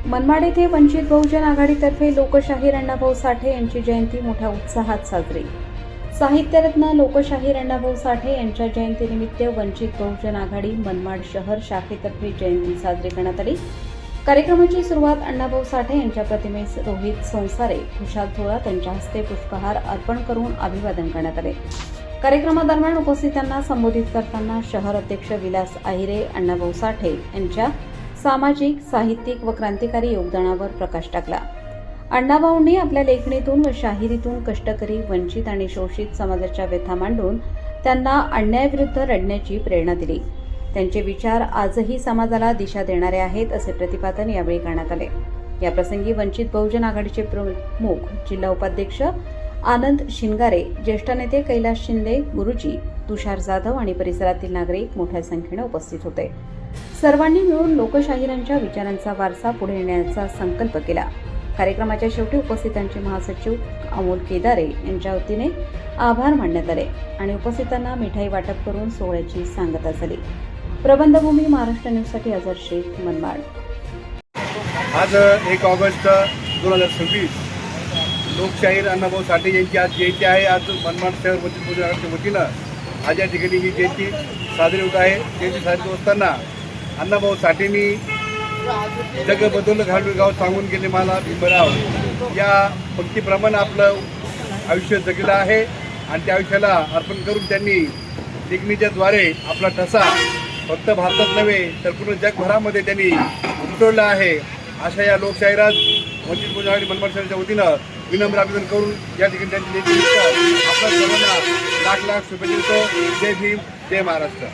मनमाड येथे वंचित बहुजन आघाडीतर्फे लोकशाहीर अण्णाभाऊ साठे यांची जयंती मोठ्या उत्साहात साजरी। साहित्यरत्न लोकशाहीर अण्णाभाऊ साठे यांच्या जयंतीनिमित्त वंचित बहुजन आघाडी मनमाड शहर शाखेतर्फे जयंती साजरी करण्यात आली। कार्यक्रमाची सुरुवात अण्णाभाऊ साठे यांच्या प्रतिमेस रोहित संसारे, खुशाल थोरात यांच्या हस्ते पुष्पहार अर्पण करून अभिवादन करण्यात आले। कार्यक्रमादरम्यान उपस्थितांना संबोधित करताना शहर अध्यक्ष विलास आहिरे अण्णाभाऊ साठे यांच्या सामाजिक, साहित्यिक व क्रांतिकारी योगदानावर प्रकाश टाकला। अण्णाभाऊंनी आपल्या लेखणीतून व शाहिरीतून कष्टकरी, वंचित आणि शोषित समाजाच्या व्यथा मांडून त्यांना अन्यायाविरुद्ध लढण्याची प्रेरणा दिली। त्यांचे विचार आजही समाजाला दिशा देणारे आहेत असे प्रतिपादन यावेळी करण्यात आले। या प्रसंगी वंचित बहुजन आघाडीचे प्रमुख जिल्हा उपाध्यक्ष आनंद शिंगारे, ज्येष्ठ नेते कैलास शिंदे, गुरुजी, तुषार जाधव आणि परिसरातील नागरिक मोठ्या संख्येने उपस्थित होते। सर्वांनी मिळून लोकशाहीरांच्या विचारांचा वारसा पुढे नेण्याचा संकल्प केला। कार्यक्रमाच्या शेवटी उपस्थितांचे महासचिव अमोल केदारे यांच्या वतीने आभार मानण्यात आले आणि उपस्थितांना मिठाई वाटप करून सोहळ्याची सांगता झाली। प्रबंधभूमी महाराष्ट्र न्यूजसाठी अजर शेख, मनमाड। आज 1 ऑगस्ट 2026 लोकशाहीर अण्णाभाऊ साठे यांची आज जयंती आहे। आज मनमाड शहर वंचित बहुजन आघाडीच्या वतीनं आज या ठिकाणी ही जयंती साजरी होत आहे। जयंती साजरी होत असताना अण्णाभाऊ साठेंनी जग बदललं घालवे गाव सांगून गेले मला भीमराव या पंक्तीप्रमाणे आपलं आयुष्य जगलं आहे आणि त्या आयुष्याला अर्पण करून त्यांनी लेखणीच्या द्वारे आपला ठसा फक्त भारतात नव्हे तर पूर्ण जगभरामध्ये त्यांनी उमटवला आहे। अशा या लोकशाहीराज वंचित बहुजन आघाडी मनमाड शहराच्या वतीनं विनम्र अभिवादन करून या ठिकाणी त्यांची आपल्या सर्वांना लाख लाख शुभेच्छा देतो। जय भीम, जय महाराष्ट्र।